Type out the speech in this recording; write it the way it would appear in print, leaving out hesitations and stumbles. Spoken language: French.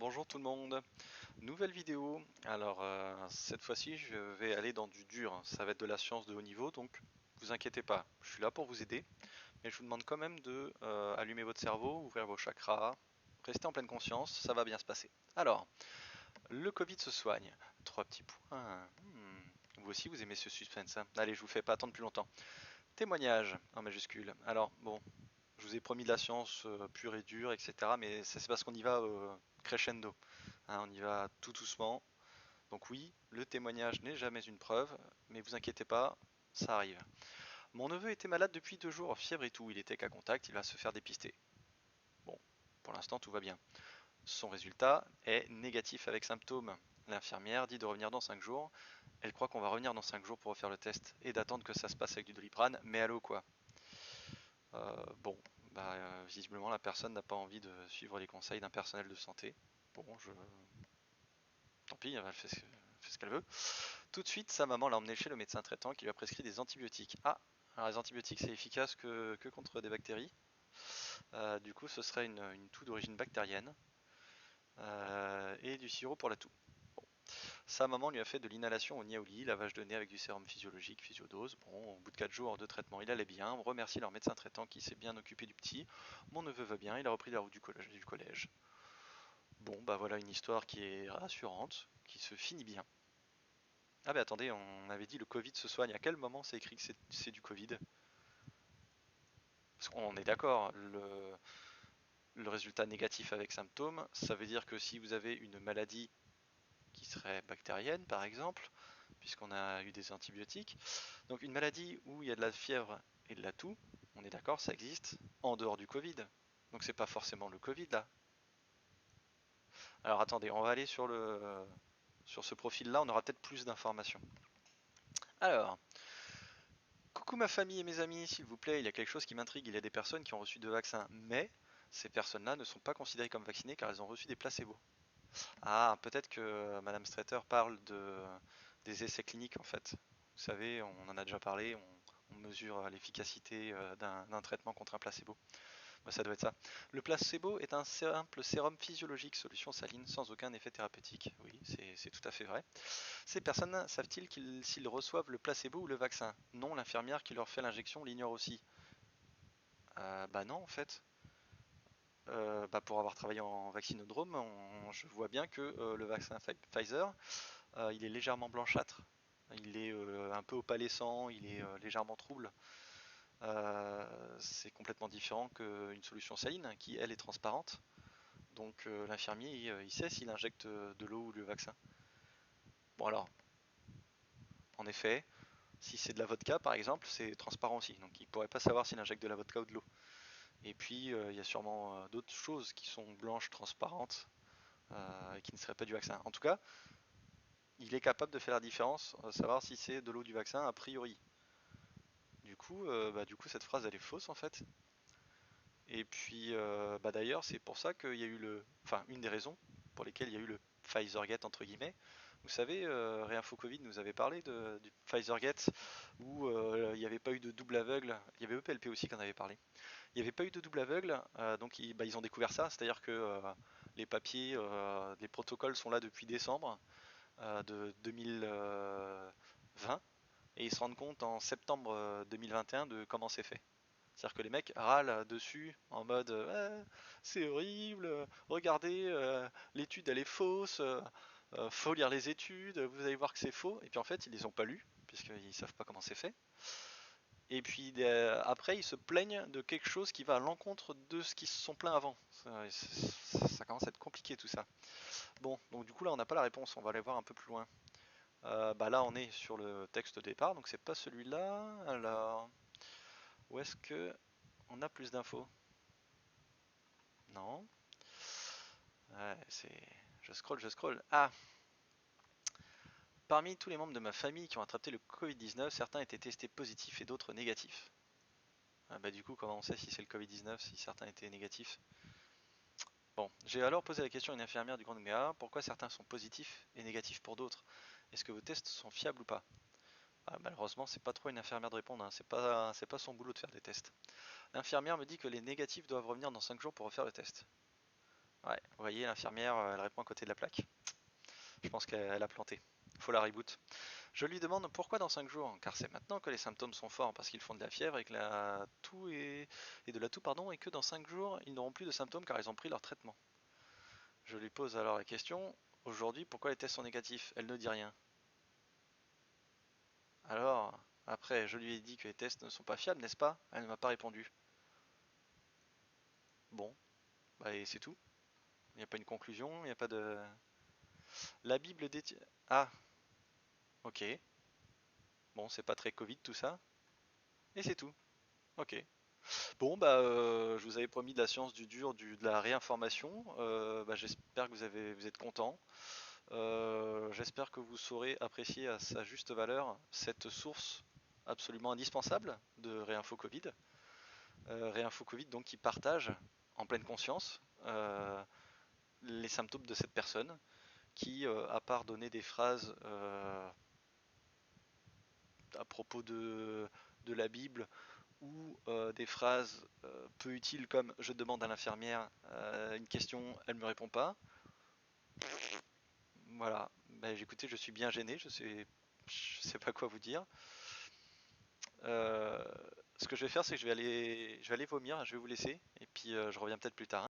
Bonjour tout le monde, nouvelle vidéo. Alors cette fois-ci je vais aller dans du dur, ça va être de la science de haut niveau donc vous inquiétez pas, je suis là pour vous aider. Mais je vous demande quand même de allumer votre cerveau, ouvrir vos chakras, rester en pleine conscience, ça va bien se passer. Alors, le Covid se soigne, trois petits points. Vous aussi vous aimez ce suspense, hein. Allez, je vous fais pas attendre plus longtemps. Témoignage en majuscule. Alors bon, je vous ai promis de la science pure et dure, etc. Mais c'est parce qu'on y va crescendo. Hein, on y va tout doucement. Donc oui, le témoignage n'est jamais une preuve, mais vous inquiétez pas, ça arrive. Mon neveu était malade depuis 2 jours, fièvre et tout, il était qu'à contact, il va se faire dépister. Bon, pour l'instant tout va bien. Son résultat est négatif avec symptômes. L'infirmière dit de revenir dans 5 jours. Elle croit qu'on va revenir dans 5 jours pour refaire le test et d'attendre que ça se passe avec du Doliprane, mais allô quoi. Bon, visiblement la personne n'a pas envie de suivre les conseils d'un personnel de santé. Bon, tant pis, elle fait ce qu'elle veut. Tout de suite, sa maman l'a emmené chez le médecin traitant qui lui a prescrit des antibiotiques. Ah, alors les antibiotiques c'est efficace que contre des bactéries. Du coup, ce serait une toux d'origine bactérienne et du sirop pour la toux. Bon. Sa maman lui a fait de l'inhalation au niaouli, lavage de nez avec du sérum physiologique, physiodose. Bon, au bout de 4 jours de traitement, il allait bien. On remercie leur médecin traitant qui s'est bien occupé du petit. Mon neveu va bien, il a repris la route du collège. Bon, bah voilà une histoire qui est rassurante, qui se finit bien. Ah mais attendez, on avait dit le Covid se soigne. À quel moment c'est écrit que c'est du Covid? Parce qu'on est d'accord, le résultat négatif avec symptômes, ça veut dire que si vous avez une maladie qui serait bactérienne par exemple, puisqu'on a eu des antibiotiques, donc une maladie où il y a de la fièvre et de la toux, on est d'accord, ça existe en dehors du Covid. Donc c'est pas forcément le Covid là. Alors attendez, on va aller sur ce profil là, on aura peut-être plus d'informations. Alors, coucou ma famille et mes amis, s'il vous plaît, il y a quelque chose qui m'intrigue. Il y a des personnes qui ont reçu 2 vaccins, mais ces personnes-là ne sont pas considérées comme vaccinées car elles ont reçu des placebos. Ah, peut-être que Madame Strater parle des essais cliniques en fait. Vous savez, on en a déjà parlé, on mesure l'efficacité d'un traitement contre un placebo. Bah, ça doit être ça. Le placebo est un simple sérum physiologique, solution saline, sans aucun effet thérapeutique. Oui, c'est tout à fait vrai. Ces personnes savent-ils s'ils reçoivent le placebo ou le vaccin? Non, l'infirmière qui leur fait l'injection l'ignore aussi. Bah non, en fait. Pour avoir travaillé en vaccinodrome, je vois bien que le vaccin Pfizer, il est légèrement blanchâtre. Il est un peu opalescent, il est légèrement trouble. C'est complètement différent qu'une solution saline qui, elle, est transparente. Donc l'infirmier, il sait s'il injecte de l'eau ou le vaccin. Bon alors, en effet, si c'est de la vodka par exemple, c'est transparent aussi. Donc il ne pourrait pas savoir s'il injecte de la vodka ou de l'eau. Et puis il y a sûrement d'autres choses qui sont blanches, transparentes, et qui ne seraient pas du vaccin. En tout cas, il est capable de faire la différence, savoir si c'est de l'eau du vaccin a priori. Du coup, cette phrase elle est fausse en fait. Et puis d'ailleurs, c'est pour ça qu'il y a eu enfin une des raisons pour lesquelles il y a eu le Pfizergate entre guillemets. Vous savez, Réinfo Covid nous avait parlé du Pfizergate où il n'y avait pas eu de double aveugle. Il y avait EPLP aussi qui en avait parlé. Il n'y avait pas eu de double aveugle, donc ils ont découvert ça, c'est-à-dire que les papiers, les protocoles sont là depuis décembre de 2020 et ils se rendent compte en septembre 2021 de comment c'est fait. C'est-à-dire que les mecs râlent dessus en mode c'est horrible, regardez, l'étude elle est fausse, faut lire les études, vous allez voir que c'est faux. Et puis en fait, ils les ont pas lus, puisqu'ils savent pas comment c'est fait. Et puis après, ils se plaignent de quelque chose qui va à l'encontre de ce qu'ils se sont plaints avant. Ça commence à être compliqué tout ça. Bon, donc du coup là, on n'a pas la réponse, on va aller voir un peu plus loin. Là, on est sur le texte de départ, donc c'est pas celui-là. Alors, où est-ce que on a plus d'infos? Non. Ouais, je scroll, je scroll. Ah, parmi tous les membres de ma famille qui ont attrapé le Covid-19, certains étaient testés positifs et d'autres négatifs. Du coup, comment on sait si c'est le Covid-19, si certains étaient négatifs? Bon, j'ai alors posé la question à une infirmière du Grand Nouméa, pourquoi certains sont positifs et négatifs pour d'autres? Est-ce que vos tests sont fiables ou pas? Malheureusement, c'est pas trop une infirmière de répondre, hein. C'est pas son boulot de faire des tests. L'infirmière me dit que les négatifs doivent revenir dans 5 jours pour refaire le test. Ouais, vous voyez, l'infirmière, elle répond à côté de la plaque. Je pense qu'elle a planté. Faut la reboot. Je lui demande pourquoi dans 5 jours, car c'est maintenant que les symptômes sont forts, parce qu'ils font de la fièvre et que la toux et de la toux, pardon, et que dans 5 jours, ils n'auront plus de symptômes car ils ont pris leur traitement. Je lui pose alors la question, aujourd'hui, pourquoi les tests sont négatifs? Elle ne dit rien. Alors, après, je lui ai dit que les tests ne sont pas fiables, n'est-ce pas? Elle ne m'a pas répondu. Bon, bah et c'est tout. Il n'y a pas une conclusion, il n'y a pas de... La Bible détient... Ah, ok. Bon, c'est pas très Covid tout ça. Et c'est tout. Ok. Bon, bah, je vous avais promis de la science du dur, de la réinformation. Bah, j'espère que vous êtes content. J'espère que vous saurez apprécier à sa juste valeur cette source absolument indispensable de Réinfo Covid. Réinfo Covid donc qui partage en pleine conscience les symptômes de cette personne qui, à part donner des phrases à propos de la Bible ou des phrases peu utiles comme je demande à l'infirmière une question, elle me répond pas. Voilà, bah, écoutez, je suis bien gêné, je sais pas quoi vous dire. Euh, Ce que je vais faire, c'est que je vais aller vomir, je vais vous laisser, et puis je reviens peut-être plus tard, hein.